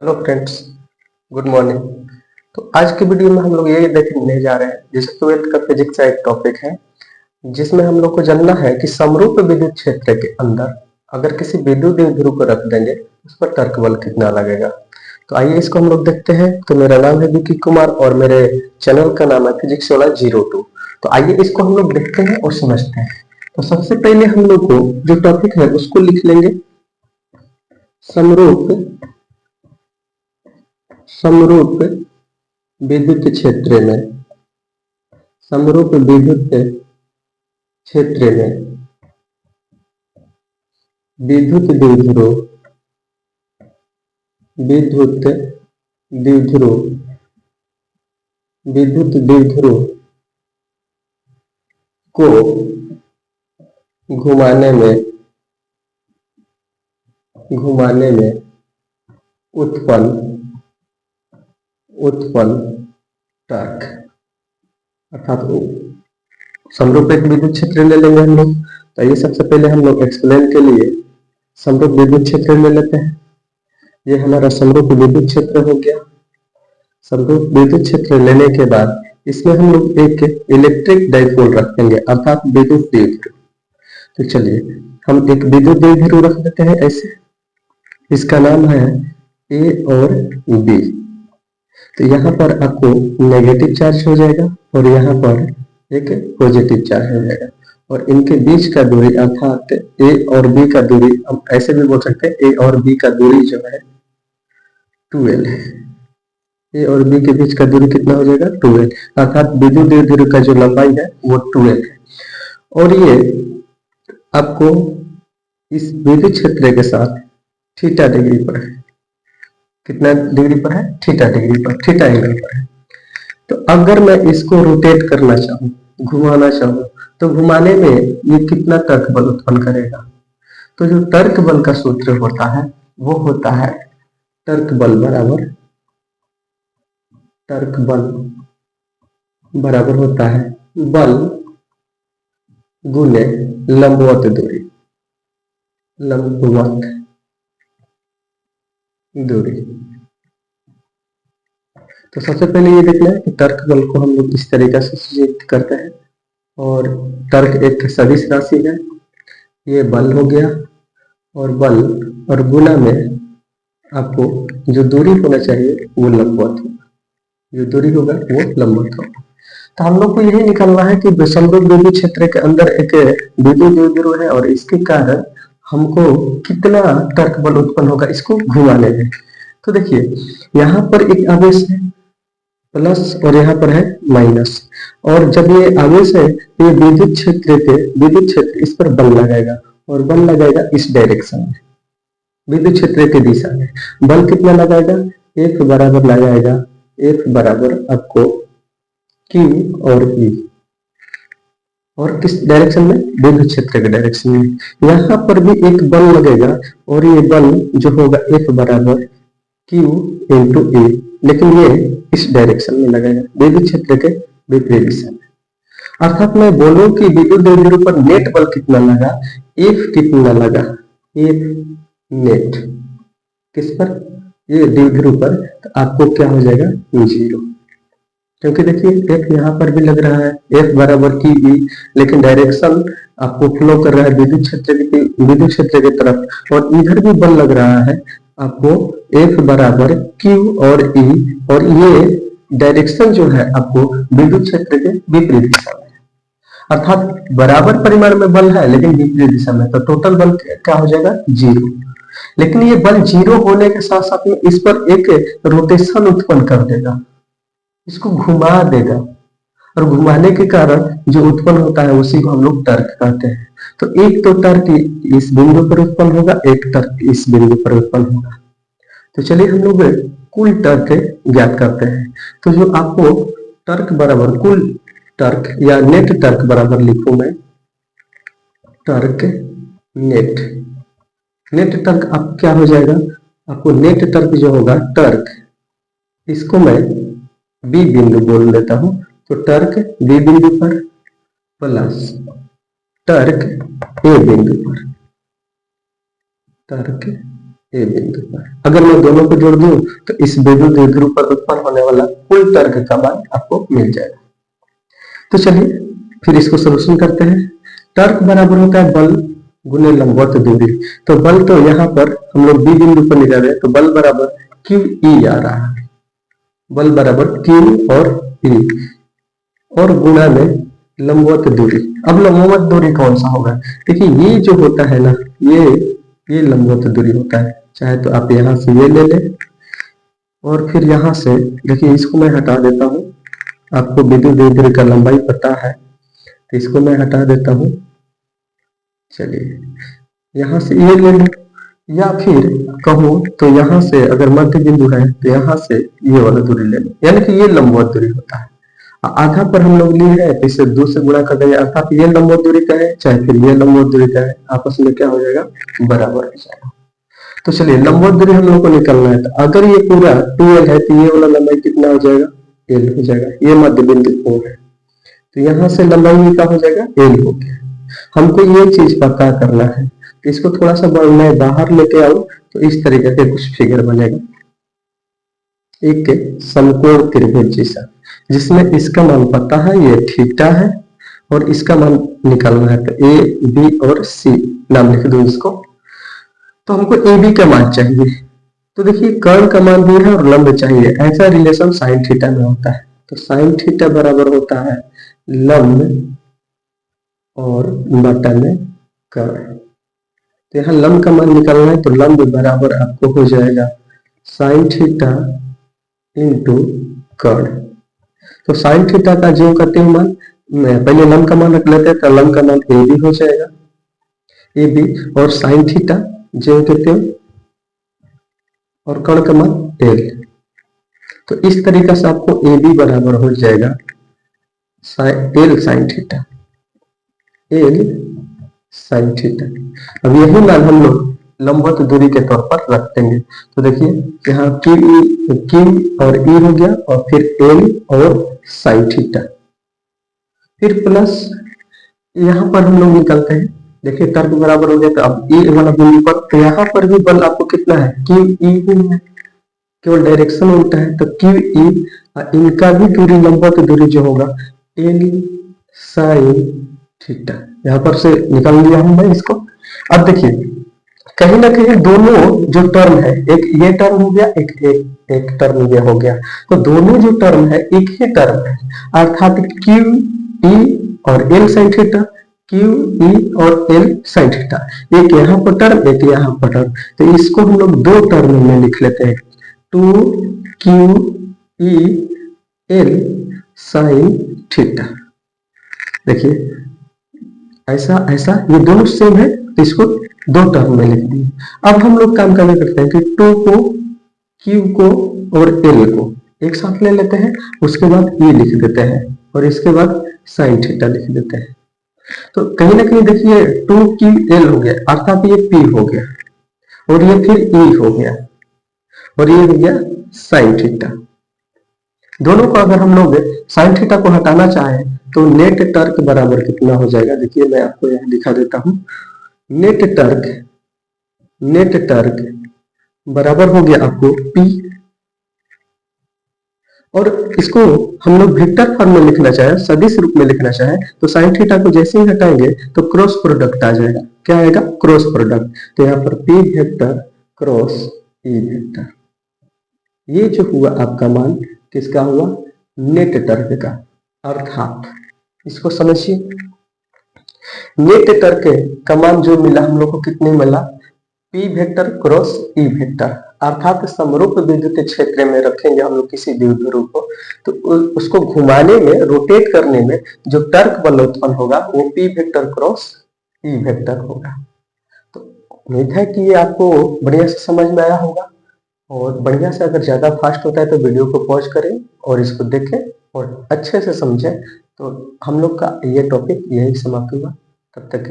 Hello friends, good morning. तो आज की वीडियो में हम लोग ये देखने जा रहे हैं, जैसे 12th का फिजिक्स का एक टॉपिक है जिसमें हम लोग को जानना है कि समरूप विद्युत क्षेत्र के अंदर अगर किसी विद्युत द्विध्रुव को रख देंगे उस पर तर्क बल कितना लगेगा। तो आइए इसको हम लोग देखते हैं। तो मेरा नाम है विकी कुमार और मेरे चैनल का नाम है फिजिक्स वाला 02। तो आइए इसको हम लोग देखते हैं और समझते हैं। तो सबसे पहले हम लोग को जो टॉपिक है उसको लिख लेंगे, समरूप समरूप विद्युत क्षेत्र में। समरूप विद्युत क्षेत्र में विद्युत द्विध्रुव विद्युत द्विध्रुव विद्युत द्विध्रुव को घुमाने में उत्पन्न टॉर्क, अर्थात समरूप एक विद्युत क्षेत्र ले लेंगे हम लोग। तो ये सबसे पहले हम लोग एक्सप्लेन के लिए समरूप विद्युत क्षेत्र ले लेते हैं। ये हमारा समरूप विद्युत क्षेत्र हो गया। समरूप विद्युत क्षेत्र लेने के बाद इसमें हम लोग एक इलेक्ट्रिक डाइपोल रख देंगे, अर्थात विद्युत द्विध्रुव। तो चलिए हम एक विद्युत द्विध्रुव रख देते हैं ऐसे। इसका नाम है ए और बी। तो यहाँ पर आपको नेगेटिव चार्ज हो जाएगा और यहाँ पर एक पॉजिटिव चार्ज हो जाएगा और इनके बीच का दूरी अर्थात ए और बी का दूरी, हम ऐसे भी बोल सकते हैं ए और बी का दूरी जो है 12 है। ए और बी के बीच का दूरी कितना हो जाएगा 12, अर्थात विद्युत द्विध्रुव का जो लंबाई है वो 12 है। और ये आपको इस विद्युत क्षेत्र के साथ थीटा डिग्री पर है। कितना डिग्री पर है? थीटा डिग्री पर, थीटा एंगल पर है। तो अगर मैं इसको रोटेट करना चाहूं, घुमाना चाहूं, तो घुमाने में ये कितना तर्क बल उत्पन्न करेगा? तो जो तर्क बल का सूत्र होता है वो होता है तर्क बल बराबर होता है बल गुने लंबवत दूरी। तो सबसे पहले ये देखना है कि तर्क बल को हम लोग इस तरीके से सूचित करते हैं और तर्क एक सदिश राशि है। ये बल हो गया और बल और गुना में आपको जो दूरी होना चाहिए वो लंबवत होगा, जो दूरी होगा वो लंबवत होगा। तो हम लोग को यही निकालना है कि समरूप विद्युत क्षेत्र के अंदर एक विद्युत द्विध्रुव है और इसके कारण हमको कितना तर्क बल उत्पन्न होगा इसको घुमाने में। तो देखिए यहाँ पर एक आवेश है प्लस और यहाँ पर है माइनस, और जब ये आवेश है तो ये विद्युत क्षेत्र इस पर बल लगाएगा और बल लगाएगा इस डायरेक्शन में, विद्युत क्षेत्र की दिशा में। बल कितना लगाएगा? F बराबर लगाएगा, F बराबर आपको Q और E, और किस डायरेक्शन में? विद्युत क्षेत्र के डायरेक्शन में। यहाँ पर भी एक बल लगेगा और ये बल जो होगा F बराबर Q इंटू E, लेकिन ये इस डायरेक्शन में लगेगा, विद्युत क्षेत्र के विपरीत दिशा में। अर्थात मैं बोलूं कि विद्युत द्विध्रुव पर नेट बल कितना लगा, F कितना लगा, F नेट किस पर? ये द्विध्रुव पर। तो आपको क्या हो जाएगा? 0, क्योंकि देखिए F यहाँ पर भी लग रहा है, F बराबर की E, लेकिन डायरेक्शन आपको फ्लो कर रहा है विद्युत क्षेत्र की तरफ, और इधर भी बल लग रहा है आपको F बराबर Q और E, और ये डायरेक्शन जो है आपको विद्युत क्षेत्र के विपरीत दिशा में, अर्थात बराबर परिमाण में बल है लेकिन विपरीत दिशा में। तो टोटल बल क्या हो जाएगा? 0। लेकिन ये बल 0 होने के साथ साथ में इस पर एक रोटेशन उत्पन्न कर देगा, इसको घुमा देगा, और घुमाने के कारण जो उत्पन्न होता है उसी को हम लोग तर्क कहते हैं। तो एक तो तर्क इस बिंदु पर उत्पन्न होगा, एक तर्क इस बिंदु पर उत्पन्न होगा। तो चलिए हम लोग कुल तर्क ज्ञात करते हैं। तो जो आपको तर्क बराबर कुल तर्क या नेट तर्क बराबर लिखूं मैं, तर्क नेट तर्क आप क्या हो जाएगा? आपको नेट तर्क जो होगा, तर्क इसको मैं बी बिंदु बोल देता हूं, तो तर्क बी बिंदु पर प्लस तर्क ए बिंदु पर, तर्क ए बिंदु पर। अगर मैं दोनों को जोड़ दूं तो इस बिंदु द्विध्रुव पर उत्पन्न होने वाला कुल तर्क का मान आपको मिल जाएगा। तो चलिए फिर इसको सोल्यूशन करते हैं। तर्क बराबर होता है बल गुने लंबवत दूरी। तो बल तो यहाँ पर हम लोग बी बिंदु पर निकाल रहे हैं, तो बल बराबर क्यू ई आ रहा है। बल बराबर क्यू और ई और गुणा में लंबवत दूरी। अब लंबवत दूरी कौन सा होगा? देखिए ये जो होता है ना, ये लंबवत दूरी होता है। चाहे तो आप यहाँ से ये ले लें और फिर यहाँ से देखिए इसको मैं हटा देता हूँ। आपको विद्युत द्विध्रुव का लंबाई पता है तो इसको मैं हटा देता हूँ। चलिए यहाँ से ये ले लो, या फिर कहूँ तो यहाँ से अगर मध्य बिंदु है तो यहाँ से ये वाला दूरी ले लो, यानी कि ये लंबवत दूरी होता है। आधा पर हम लोग लिए हैं तो इसे 2 से गुणा कर देंगे, अर्थात ये लंबवत दूरी का है चाहे फिर ये लंबवत दूरी का है, आपस में क्या हो जाएगा? बराबर हो जाएगा। तो चलिए लंबवत दूरी हम लोग को निकालना है। तो अगर ये पूरा 2l है तो ये वाला लंबाई कितना हो जाएगा? l हो जाएगा। ये मध्य बिंदु O है तो यहाँ से लंबाई क्या हो जाएगा? l हो गया। हमको ये चीज पता करना है, तो इसको थोड़ा सा मैं बाहर लेके आऊं तो इस तरीके के कुछ फिगर बनेगा, एक समकोण त्रिभुज जैसा, जिसमें इसका मान पता है, ये थीटा है और इसका मान निकालना है। तो ए बी और सी नाम लिख दो इसको। तो हमको ए बी का मान चाहिए। तो देखिए कर्ण का मान भी है और लंब चाहिए। ऐसा रिलेशन साइन थीटा में होता है। तो साइन थीटा बराबर होता है लंब और बटा में कर्ण। तो यहाँ लंब का मान निकालना है, तो लंब बराबर आपको हो जाएगा साइन थीटा इंटू कर्ण। तो साइन थीटा का जो करते हैं मान, पहले लंब का मान रख लेते हैं, तो लंब का मान ए बी हो जाएगा, ए बी और साइन थीटा जो कहते हैं और कर्ण का मान एल। तो इस तरीके से आपको ए बी बराबर हो जाएगा L sine theta, L sine theta. अब यही मान हम लोग लंबवत दूरी के तौर पर रख देंगे। तो देखिए यहाँ क्यू और ई हो गया और फिर एल और साइन थीटा, फिर प्लस यहाँ पर हम लोग निकलते हैं। देखिए तर्क बराबर हो गया। तो अब ई वाला बिंदु पर, तो यहाँ पर भी बल आपको कितना है? क्यू ई है, केवल डायरेक्शन उल्टा है। तो क्यू ई इनका भी दूरी लंबवत दूरी जो होगा एल साइन थीटा, यहाँ पर से निकाल लिया हूं मैं इसको। अब देखिए कहीं ना कहीं दोनों जो टर्म है, एक ये टर्म हो गया, एक टर्म ये हो गया, तो दोनों जो टर्म है एक ही टर्म है, अर्थात क्यू ई और L sine theta, Q E और एल साइन थीटा, एक यहाँ पर टर्म एक यहाँ पर टर्म। तो इसको हम लोग दो टर्म में लिख लेते हैं, 2 ई एल साइन थीटा। देखिए ऐसा ऐसा ये दोनों सेम है, तो इसको दो टर्म में लिख दिए। अब हम लोग काम करना करते हैं कि 2 को, Q को और L को एक साथ ले लेते हैं, उसके बाद E लिख देते हैं और इसके बाद साइन थीटा लिख देते हैं। तो कहीं ना कहीं देखिए 2QL हो गया, अर्थात ये P हो गया और ये फिर E हो गया और ये हो गया साइन थीटा। दोनों को अगर हम लोग साइन थीटा को हटाना चाहें तो नेट टर्क बराबर कितना हो जाएगा? देखिए मैं आपको यहाँ दिखा देता हूँ। नेट टर्क बराबर हो गया आपको P, और इसको हम लोग वेक्टर फॉर्म में लिखना चाहे, सदिश रूप में लिखना चाहे, तो साइन थीटा को जैसे ही हटाएंगे तो क्रॉस प्रोडक्ट आ जाएगा। क्या आएगा? Cross product. तो यहाँ पर P vector cross E vector, ये जो हुआ आपका मान किसका हुआ? नेट टर्क का। अर्थात इसको समझिए, नेट टर्क का मान जो मिला हम लोग को कितने मिला? P vector cross E vector, अर्थात समरूप विद्युत क्षेत्र में रखेंगे हम लोग किसी द्विध्रुव को, तो उसको घुमाने में, रोटेट करने में जो टर्क बल उत्पन्न होगा वो P vector cross E vector होगा। तो उम्मीद है कि ये आपको बढ़िया से समझ में आया होगा, और बढ़िया से अगर ज्यादा फास्ट होता है तो वीडियो को पॉज करें और इसको देखें और अच्छे से समझें। तो हम लोग का ये टॉपिक यही समाप्त हुआ। तब तक